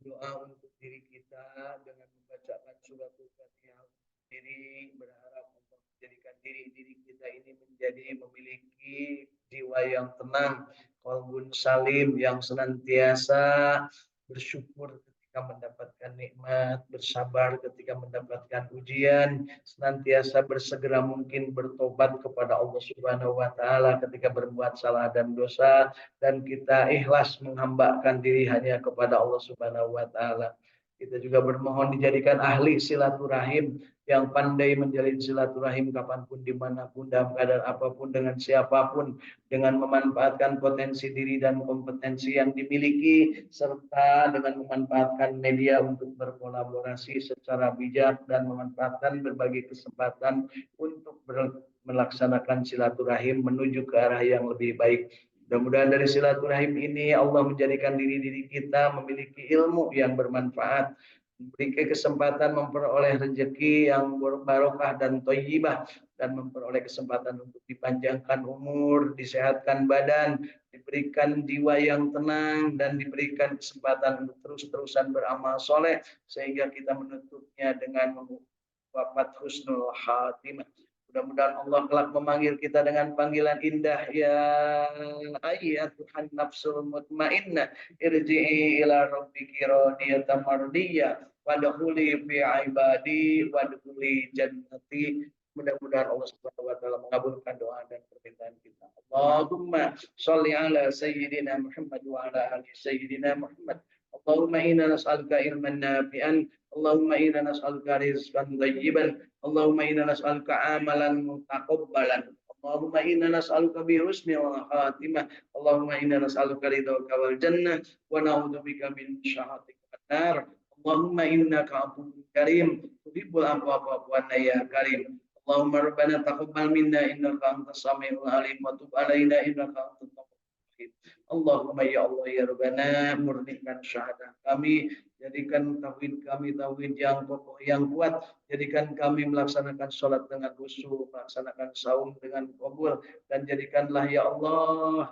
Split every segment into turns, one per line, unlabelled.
berdoa untuk diri kita dengan membacakan suratul Fatihah diri, berharap untuk menjadikan diri kita ini menjadi memiliki jiwa yang tenang, qalbun salim yang senantiasa bersyukur ketika mendapatkan nikmat, bersabar ketika mendapatkan ujian, senantiasa bersegera mungkin bertobat kepada Allah Subhanahu wa taala ketika berbuat salah dan dosa, dan kita ikhlas menghambakan diri hanya kepada Allah Subhanahu wa taala. Kita juga bermohon dijadikan ahli silaturahim yang pandai menjalin silaturahim kapanpun, dimanapun, dalam keadaan apapun, dengan siapapun, dengan memanfaatkan potensi diri dan kompetensi yang dimiliki, serta dengan memanfaatkan media untuk berkolaborasi secara bijak dan memanfaatkan berbagai kesempatan untuk melaksanakan silaturahim menuju ke arah yang lebih baik. Mudah-mudahan dari silaturahim ini Allah menjadikan diri kita memiliki ilmu yang bermanfaat, memberi kesempatan memperoleh rezeki yang barokah dan thayyibah, dan memperoleh kesempatan untuk dipanjangkan umur, disehatkan badan, diberikan jiwa yang tenang, dan diberikan kesempatan untuk terus-terusan beramal soleh sehingga kita menutupnya dengan wafat husnul khatimah. Mudah-mudahan Allah kelak memanggil kita dengan panggilan indah, ya ayyatuhan nafsul mutmainnah irji'i ila rabbiki radiyatan mardiyah wadkhuli fi ibadi wadkhuli jannati. Mudah-mudahan Allah Subhanahu wa taala mengabulkan doa dan permintaan kita. Allahumma shalli ala sayyidina Muhammad wa ala ali sayyidina Muhammad. Allahumma inna nas'aluka ilman nafi'an, Allahumma inna nas'aluka rizqan thayyiban, Allahumma inna nas'aluka amalan mutaqabbalan, Allahumma inna nas'aluka bi husnil khatimah, Allahumma inna nas'aluka ridhaka wal jannah wa na'udzubika min syahhatika wan nar. Allahumma innaka afuwwun karim tuhibbul afwa fa'fu anna ya karim. Allahumma rabbana taqabbal minna innaka antas samiul alim wa tub alaina innaka antat tawwabur rahim. Allahumma ya Allah ya Rabbana, murnikan syahadah kami, jadikan tauhid kami tauhid yang kokoh yang kuat, jadikan kami melaksanakan sholat dengan khusyuk, melaksanakan saum dengan qabul, dan jadikanlah ya Allah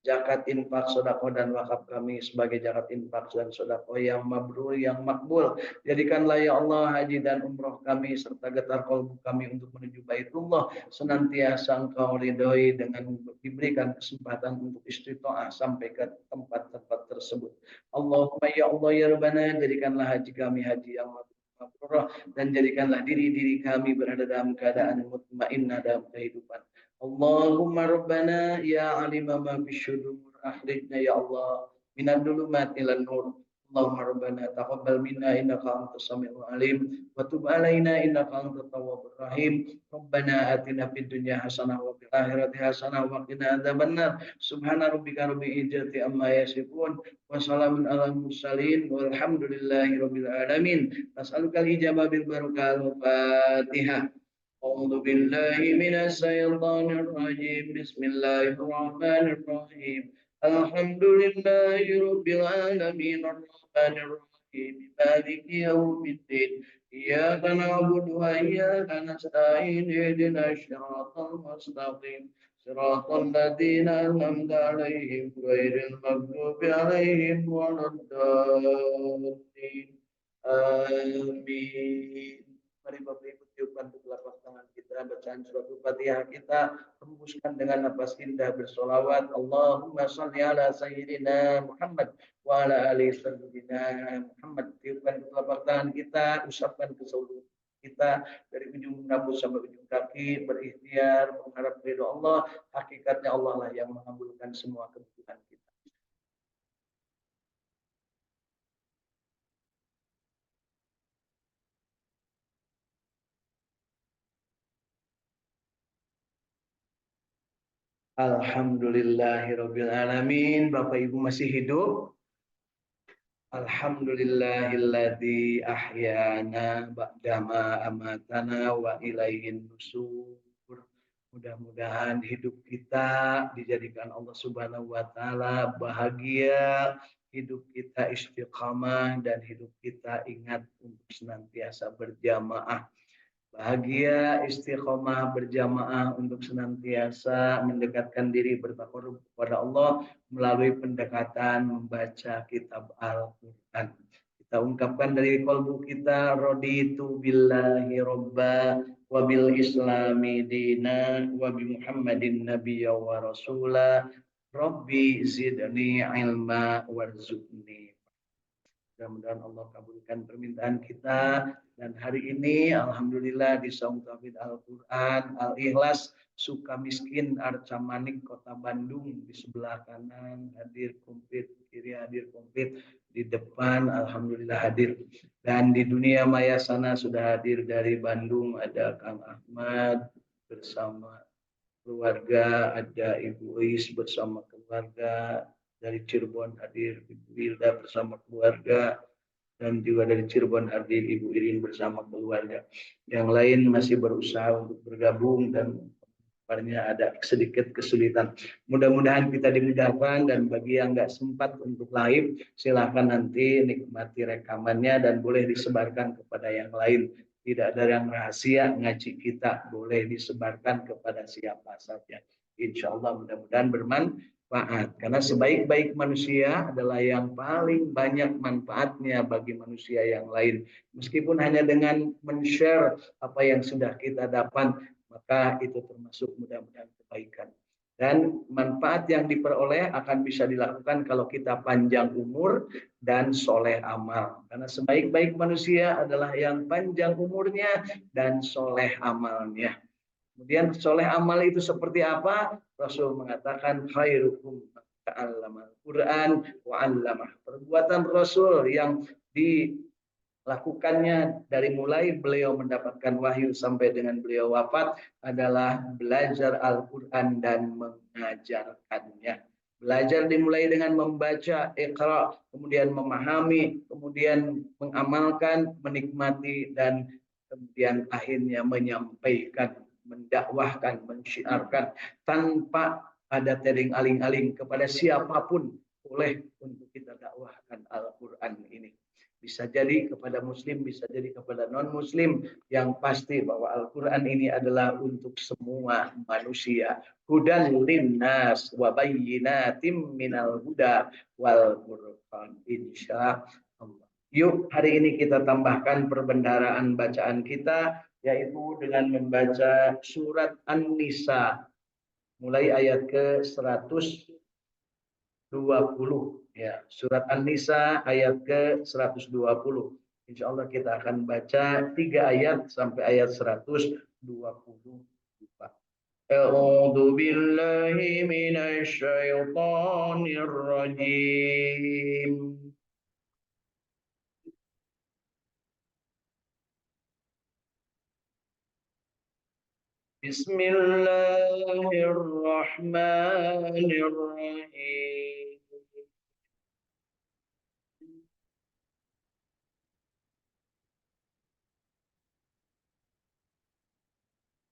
zakat, infak, sedekah dan wakaf kami sebagai zakat, infak dan sedekah yang mabrur, yang makbul. Jadikanlah ya Allah haji dan umroh kami serta getar kalbu kami untuk menuju Baitullah senantiasa Engkau ridhoi dengan diberikan kesempatan untuk istiqomah sampai ke tempat-tempat tersebut. Allahumma ya Allah ya Rabbana, jadikanlah haji kami haji yang mabrur, dan jadikanlah diri kami berada dalam keadaan mutmainnah dalam kehidupan. Allahumma rabbana ya alima ma bisyudur, akhrijna ya Allah minad dulumat ilan nur. Allahumma rabbana taqabbal minna innaka antas samiul alim wa tub alaina innaka antat tawwabur rahim. Rabbana atina fid dunya hasanah wa fil akhirati hasanah wa qina adzabannar. Subhana rabbika rabbil izzati amma yasifun wa salamun alal mursalin walhamdulillahi rabbil alamin. Nas'aluka al-ijabah bil barakah al-Fatihah. أعوذ بالله من الشيطان الرجيم بسم الله الرحمن الرحيم الحمد لله رب العالمين الرحمن الرحيم مالك يوم الدين إياك نعبد وإياك نستعين اهدنا الصراط المستقيم صراط الذين أنعمت عليهم غير المغضوب عليهم ولا الضالين آمين. Mari Bapak Ibu tiupkan telapak tangan kita, bacaan surat Al-Fatihah kita, hembuskan dengan nafas indah bersolawat. Allahumma shalli ala sayyidina Muhammad wa ala ali sayyidina Muhammad. Tiupkan telapak tangan kita, usapkan ke seluruh kita dari ujung rambut sampai ujung kaki, berikhtiar mengharap ridho Allah. Hakikatnya Allah lah yang mengabulkan semua kebutuhan kita. Alhamdulillahirabbil alamin. Bapak Ibu masih hidup? Alhamdulillahilladzi ahyana ba'dama amatana wa ilaihin nusur. Mudah-mudahan hidup kita dijadikan Allah Subhanahu wa taala bahagia, hidup kita istiqamah, dan hidup kita ingat untuk senantiasa berjamaah. Bahagia istiqomah berjamaah untuk senantiasa mendekatkan diri bertakarub kepada Allah melalui pendekatan membaca kitab Al-Quran. Kita ungkapkan dari kalbu kita, raditu billahi robba wa bil islami dina wa bi Muhammadin nabiyya wa rasula rabbi zidni ilma warzuqni. Mudah-mudahan Allah kabulkan permintaan kita. Dan hari ini Alhamdulillah di Saung Tauhid Al-Quran Al-Ikhlas Sukamiskin Arca Manik Kota Bandung, di sebelah kanan hadir komplit, kiri hadir komplit, di depan Alhamdulillah hadir. Dan di dunia maya sana sudah hadir dari Bandung ada Kang Ahmad bersama keluarga, ada Ibu Is bersama keluarga, dari Cirebon hadir Ibu Wilda bersama keluarga, dan juga dari Cirebon hadir Ibu Irin bersama keluarga. Yang lain masih berusaha untuk bergabung dan kabarnya ada sedikit kesulitan. Mudah-mudahan kita dimudahkan, dan bagi yang nggak sempat untuk live, silahkan nanti nikmati rekamannya dan boleh disebarkan kepada yang lain. Tidak ada yang rahasia, ngaji kita boleh disebarkan kepada siapa saja. Insya Allah mudah-mudahan bermanfaat. Karena sebaik-baik manusia adalah yang paling banyak manfaatnya bagi manusia yang lain. Meskipun hanya dengan men-share apa yang sudah kita dapat, maka itu termasuk mudah-mudahan kebaikan. Dan manfaat yang diperoleh akan bisa dilakukan kalau kita panjang umur dan soleh amal. Karena sebaik-baik manusia adalah yang panjang umurnya dan soleh amalnya. Kemudian soleh amal itu seperti apa? Rasul mengatakan khairukum ta'allamal Quran wa 'allamah. Perbuatan Rasul yang dilakukannya dari mulai beliau mendapatkan wahyu sampai dengan beliau wafat adalah belajar Al-Quran dan mengajarkannya. Belajar dimulai dengan membaca Iqra, kemudian memahami, kemudian mengamalkan, menikmati, dan kemudian akhirnya menyampaikan, mendakwahkan, mensyiarkan tanpa ada tering aling-aling kepada siapapun. Boleh untuk kita dakwahkan Al-Quran ini. Bisa jadi kepada muslim, bisa jadi kepada non-muslim. Yang pasti bahwa Al-Quran ini adalah untuk semua manusia. Hudan linnas wa bayyinatim minal huda wal furqan. Insya Allah. Yuk hari ini kita tambahkan perbendaharaan bacaan kita, yaitu dengan membaca surat An-Nisa. Mulai ayat ke-120. Ya, surat An-Nisa ayat ke-120. Insya Allah kita akan baca 3 ayat sampai ayat 124. A'udzu billahi minasy syaithanir rajim. Bismillahirrahmanirrahim.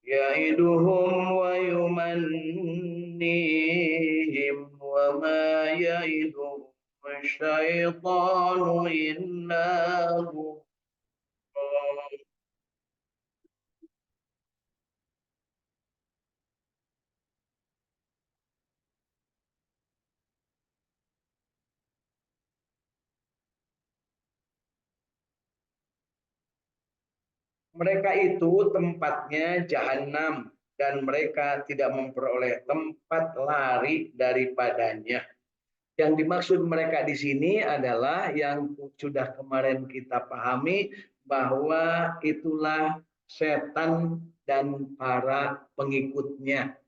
Ya'iduhum wa yumannihim wa ma ya'iduhum syaitanu illa mereka itu tempatnya jahanam, dan mereka tidak memperoleh tempat lari daripadanya. Yang dimaksud mereka di sini adalah yang sudah kemarin kita pahami, bahwa itulah setan dan para pengikutnya.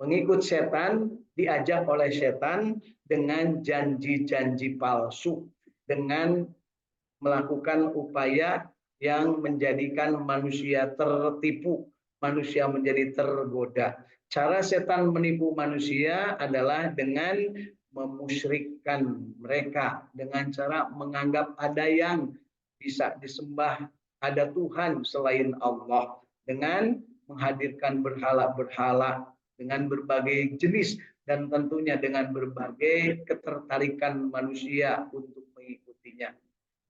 Pengikut setan diajak oleh setan dengan janji-janji palsu, dengan melakukan upaya yang menjadikan manusia tertipu, manusia menjadi tergoda. Cara setan menipu manusia adalah dengan memusyrikkan mereka, dengan cara menganggap ada yang bisa disembah, ada Tuhan selain Allah, dengan menghadirkan berhala-berhala dengan berbagai jenis, dan tentunya dengan berbagai ketertarikan manusia untuk mengikutinya.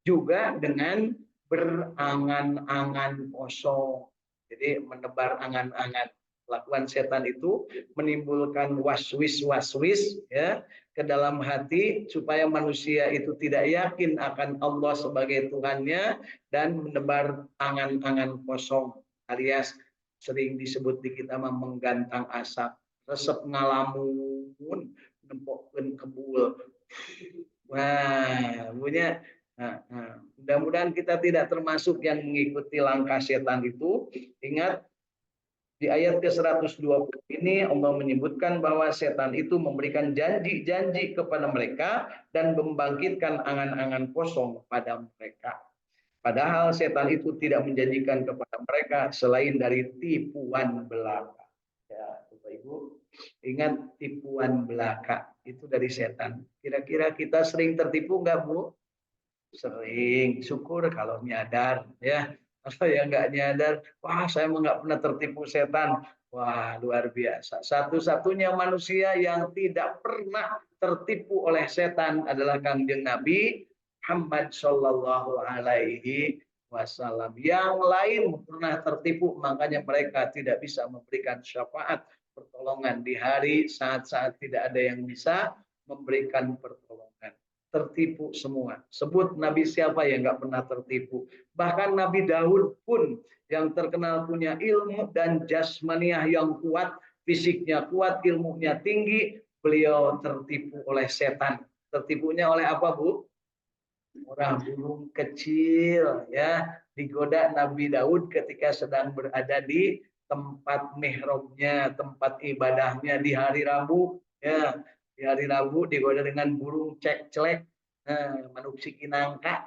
Juga dengan berangan-angan kosong, Jadi menebar angan-angan. Lakukan setan itu menimbulkan waswis ya ke dalam hati supaya manusia itu tidak yakin akan Allah sebagai Tuhannya dan menebar angan-angan kosong alias sering disebut di kita menggantang asap, resep ngalamun, nempokkeun kebul. Wah, punya. Mudah-mudahan kita tidak termasuk yang mengikuti langkah setan itu. Ingat di ayat ke-120 ini Allah menyebutkan bahwa setan itu memberikan janji-janji kepada mereka dan membangkitkan angan-angan kosong pada mereka. Padahal setan itu tidak menjanjikan kepada mereka selain dari tipuan belaka. Ya, Bapak Ibu, ingat tipuan belaka itu dari setan. Kira-kira kita sering tertipu nggak, Bu? Sering. Syukur kalau nyadar, ya. Kalau yang nggak nyadar, wah saya mau nggak pernah tertipu setan. Wah luar biasa. Satu-satunya manusia yang tidak pernah tertipu oleh setan adalah Kangjeng Nabi Muhammad Shallallahu Alaihi Wasallam. Yang lain pernah tertipu, makanya mereka tidak bisa memberikan syafaat pertolongan di hari saat-saat tidak ada yang bisa memberikan pertolongan. Tertipu semua. Sebut Nabi siapa yang nggak pernah tertipu. Bahkan Nabi Daud pun yang terkenal punya ilmu dan jasmaniah yang kuat, fisiknya kuat, ilmunya tinggi, beliau tertipu oleh setan. Tertipunya oleh apa, Bu? Orang burung kecil, ya, digoda Nabi Daud ketika sedang berada di tempat mihrabnya, tempat ibadahnya di hari Rabu, ya. Di hari Rabu digoda dengan burung cek-celek, manuk sikinangka,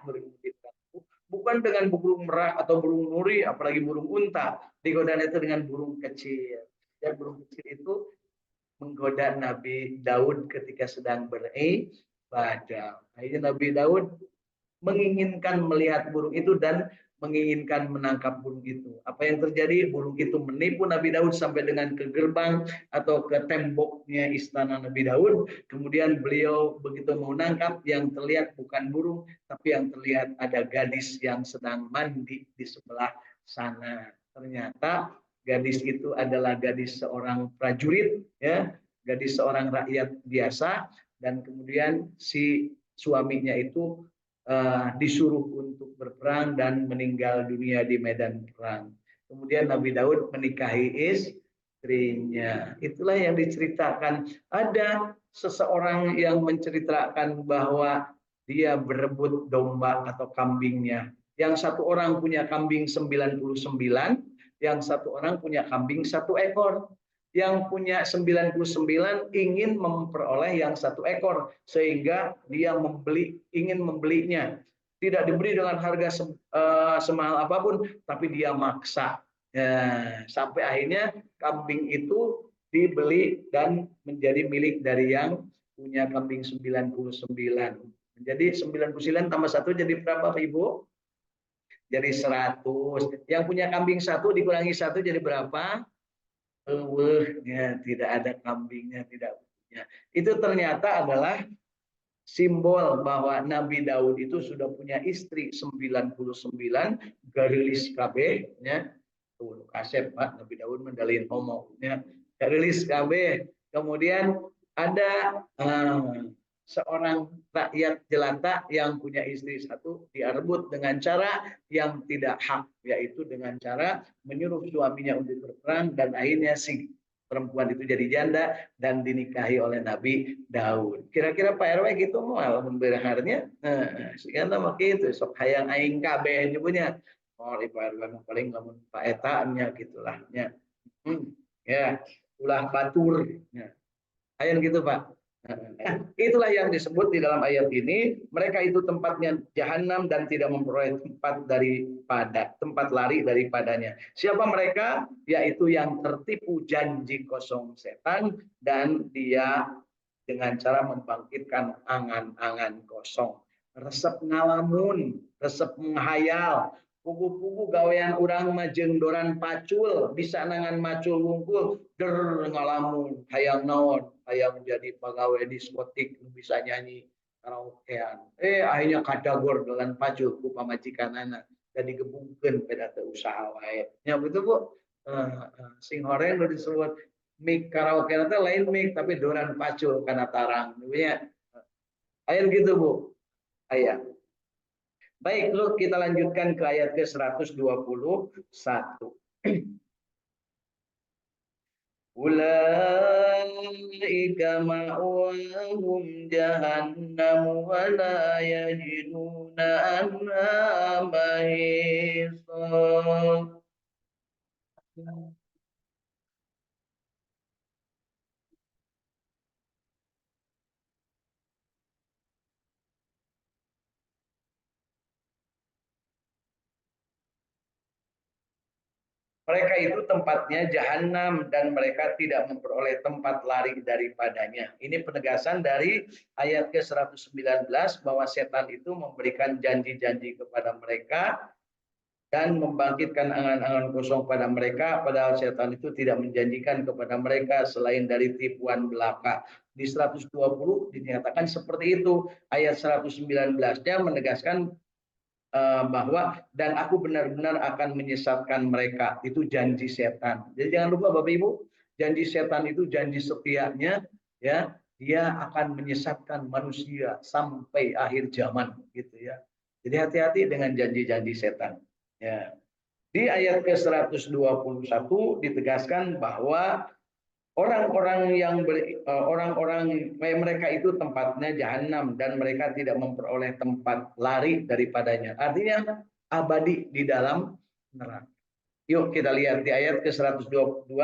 bukan dengan burung merak atau burung nuri, apalagi burung unta, digoda itu dengan burung kecil. Ya, burung kecil itu menggoda Nabi Daud ketika sedang beribadah. Akhirnya Nabi Daud menginginkan melihat burung itu dan menginginkan menangkap burung itu. Apa yang terjadi? Burung itu menipu Nabi Daud sampai dengan ke gerbang atau ke temboknya istana Nabi Daud. Kemudian beliau begitu mau menangkap, yang terlihat bukan burung, tapi yang terlihat ada gadis yang sedang mandi di sebelah sana. Ternyata gadis itu adalah gadis seorang prajurit, ya, gadis seorang rakyat biasa, dan kemudian si suaminya itu disuruh untuk berperang dan meninggal dunia di medan perang. Kemudian Nabi Daud menikahi istrinya. Itulah yang diceritakan. Ada seseorang yang menceritakan bahwa dia berebut domba atau kambingnya. Yang satu orang punya kambing 99, yang satu orang punya kambing 1 ekor. Yang punya 99 ingin memperoleh yang 1 ekor sehingga dia ingin membelinya, tidak diberi dengan harga semahal apapun, tapi dia maksa, ya, sampai akhirnya kambing itu dibeli dan menjadi milik dari yang punya kambing 99. Jadi 99 tambah 1 jadi berapa, Ibu? Jadi 100. Yang punya kambing 1 dikurangi 1 jadi berapa? Ya, tidak ada kambingnya, tidak punya. Itu ternyata adalah simbol bahwa Nabi Daud itu sudah punya istri 99, garilis kabeh, ya. Tuh, kasep Pak, Nabi Daud mendalin homo, ya. Garilis kabeh. Kemudian ada seorang rakyat jelata yang punya istri 1, dia rebut dengan cara yang tidak hak, yaitu dengan cara menyuruh suaminya untuk berperang, dan akhirnya si perempuan itu jadi janda dan dinikahi oleh Nabi Daud. Kira-kira Pak RW gitu mau memberaharnya. Sekian nama gitu, sok hayang aing kabeh nyebutnya. Oh, Pak RW paling lamun Pak Eta nya gitulah nya. Ya, ulah batur. Ya. Ayan gitu, Pak. Itulah yang disebut di dalam ayat ini, mereka itu tempatnya jahanam dan tidak memperoleh tempat lari daripadanya. Siapa mereka? Yaitu yang tertipu janji kosong setan, dan dia dengan cara membangkitkan angan-angan kosong. Resep ngalamun, resep menghayal, pugu-pugu gawean urang majeng doran pacul, bisa nangan macul wungkul, der ngalamun, hayang naon, hayang jadi pegawai diskotik, bisa nyanyi karaokean. Akhirnya kadagor dolan pacul ku pamajikan anak. dan digebungkeun pada teu usaha wae. Nya betul Bu. Sing horeng udah disebut mik karaoke teh lain mik tapi doran pacul kana tarang. Ya. Ayat gitu Bu. Ayat. Baik, lu kita lanjutkan ke ayat ke-121. Ulaika ma'wahum jahannam wa la yajiduna anha mahisa. Mereka itu tempatnya jahanam dan mereka tidak memperoleh tempat lari daripadanya. Ini penegasan dari ayat ke-119 bahwa setan itu memberikan janji-janji kepada mereka dan membangkitkan angan-angan kosong pada mereka, padahal setan itu tidak menjanjikan kepada mereka selain dari tipuan belaka. Di 120 dinyatakan seperti itu. Ayat 119-nya menegaskan bahwa dan aku benar-benar akan menyesatkan mereka. Itu janji setan. Jadi jangan lupa Bapak Ibu, janji setan itu janji setianya, ya, dia akan menyesatkan manusia sampai akhir zaman gitu ya. Jadi hati-hati dengan janji-janji setan. Ya. Di ayat ke-121 ditegaskan bahwa orang-orang mereka itu tempatnya jahanam dan mereka tidak memperoleh tempat lari daripadanya. Artinya abadi di dalam neraka. Yuk kita lihat di ayat ke-122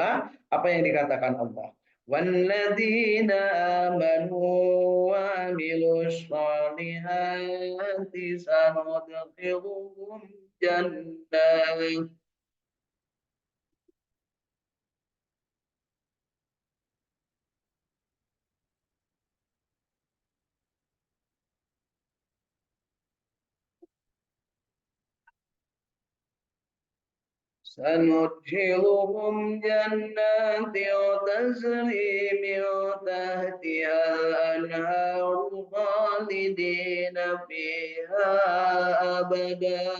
apa yang dikatakan Allah. Walladzina amanu wa amilus solihati sanudkhiluhum jannah. سندخلهم جنات تجري من تحتها الأنهار خالدين فيها أبدا.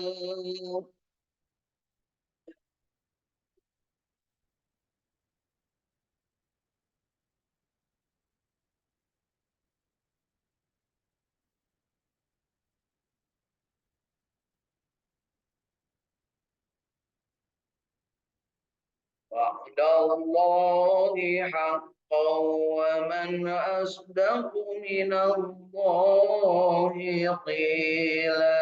وعد الله حقا ومن أصدق من الله قيلا.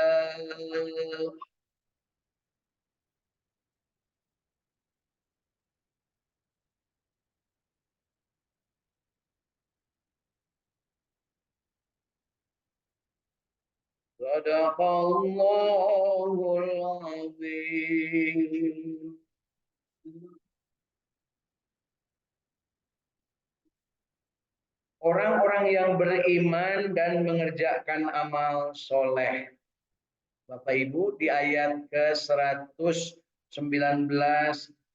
صدق الله العظيم. Orang-orang yang beriman dan mengerjakan amal soleh. Bapak Ibu di ayat ke-119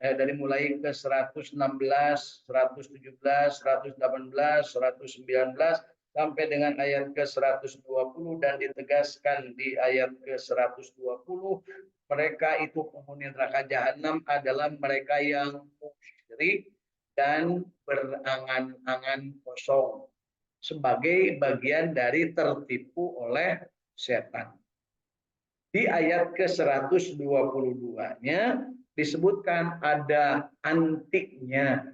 dari mulai ke 116, 117, 118, 119 sampai dengan ayat ke-120 dan ditegaskan di ayat ke-120 mereka itu penghuni neraka jahanam adalah mereka yang musyrik dan berangan-angan kosong sebagai bagian dari tertipu oleh setan. Di ayat ke-122-nya disebutkan ada antiknya.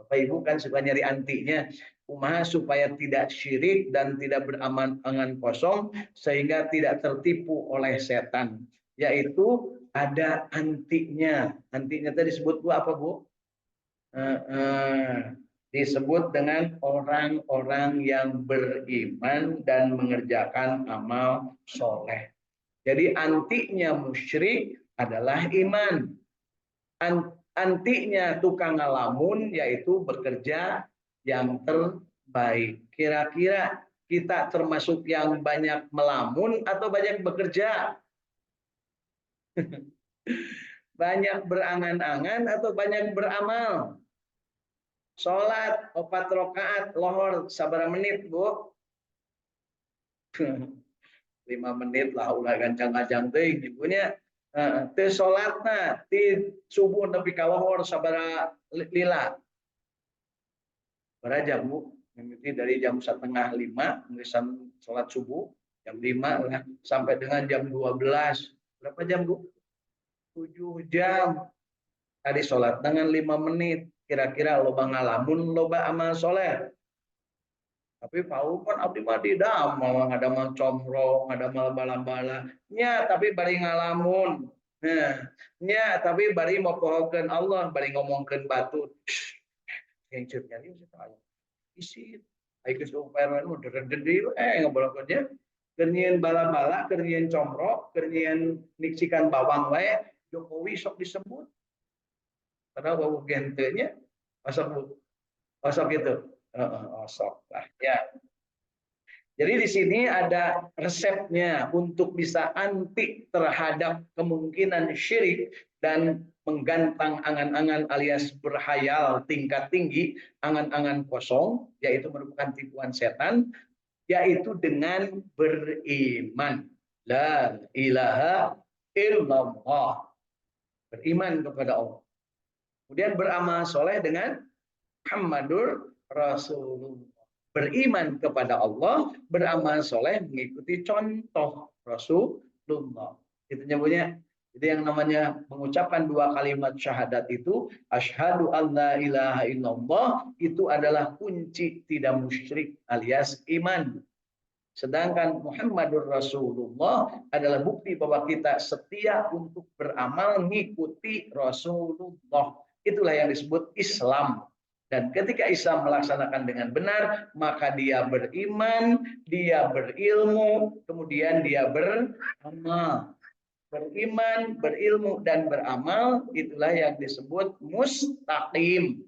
Bapak Ibu kan suka nyari antiknya. Kumaha supaya tidak syirik dan tidak berangan kosong sehingga tidak tertipu oleh setan. Yaitu ada antiknya. Antiknya tadi disebut Bu apa Bu? Disebut dengan orang-orang yang beriman dan mengerjakan amal soleh. Jadi antinya musyrik adalah iman. Antinya tukang ngalamun yaitu bekerja yang terbaik. Kira-kira kita termasuk yang banyak melamun atau banyak bekerja? Banyak berangan-angan atau banyak beramal? Sholat 4 rakaat lohor sabar menit Bu. 5 menit lah ulah gancang-gancang teuing ibunya. Teu salatna ti subuh nepi ka lohor sabaraha lila. Berapa jam Bu? Mimiti dari jam 4:30 merisan sholat subuh jam 5 lah sampai dengan jam 12. Berapa jam Bu? 7 jam. Tadi sholat dengan 5 menit. Kira-kira loba ngalamun loba amal soleh. Tapi Pak kan abdi mah di damel, ngadamel comro, ngadamel bala-bala. Nya tapi bari ngalamun. Nah, nya tapi bari mopohokeun Allah, bari ngomongkeun batu. Yang nyari isi ayo supaya nu dede ngobrolkeun keunian bala-bala keunian comro keunian niksikan bawang wae Jokowi sok disebut padahal bau gentenya osok gitu osok lah ya. Jadi di sini ada resepnya untuk bisa anti terhadap kemungkinan syirik dan menggantang angan-angan alias berhayal tingkat tinggi, angan-angan kosong, yaitu merupakan tipuan setan, yaitu dengan beriman. La ilaha illallah. Beriman kepada Allah. Kemudian beramal soleh dengan Muhammadur Rasulullah. Beriman kepada Allah, beramal soleh mengikuti contoh Rasulullah. Itu nyebutnya. Jadi yang namanya mengucapkan 2 kalimat syahadat itu, asyhadu alla ilaha illallah, itu adalah kunci tidak musyrik alias iman. Sedangkan Muhammadur Rasulullah adalah bukti bahwa kita setia untuk beramal mengikuti Rasulullah. Itulah yang disebut Islam. Dan ketika Islam melaksanakan dengan benar, maka dia beriman, dia berilmu, kemudian dia beramal. Beriman, berilmu, dan beramal, itulah yang disebut mustaqim.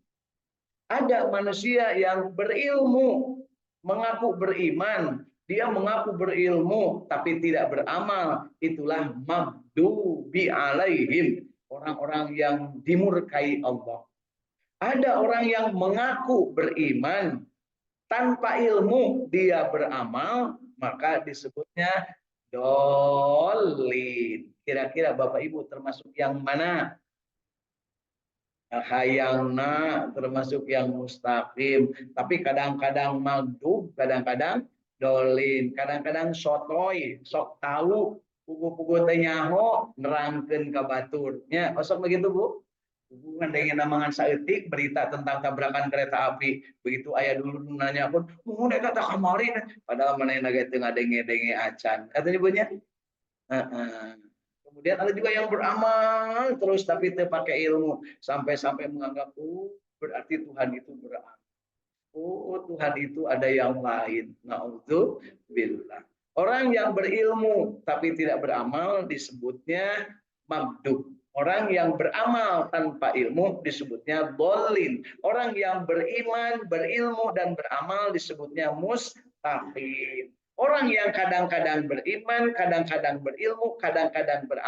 Ada manusia yang berilmu, mengaku beriman, dia mengaku berilmu, tapi tidak beramal. Itulah maghdubi alaihim, orang-orang yang dimurkai Allah. Ada orang yang mengaku beriman tanpa ilmu dia beramal, maka disebutnya dolin. Kira-kira Bapak Ibu termasuk yang mana? Hayangna termasuk yang mustaqim. Tapi kadang-kadang maghdub, kadang-kadang dolin, kadang-kadang sotoy, sok tahu, pugu-pugu teh nyaho nerangkeun ka baturnya. Osok begitu Bu? Hubungan dengan namangan saeutik berita tentang tabrakan kereta api. Begitu ayah dulu nanya pun, "Mun eta teh kamari." Padahal manehna ge teu ngadenge-denge acan. Katanya Bunya. Kemudian ada juga yang beramal terus tapi tidak pakai ilmu sampai-sampai menganggap berarti Tuhan itu beramal. Tuhan itu ada yang lain. Naudzubillah. Orang yang berilmu tapi tidak beramal disebutnya maghdub. Orang yang beramal tanpa ilmu disebutnya dolin. Orang yang beriman, berilmu, dan beramal disebutnya mustaqim. Orang yang kadang-kadang beriman, kadang-kadang berilmu, kadang-kadang beramal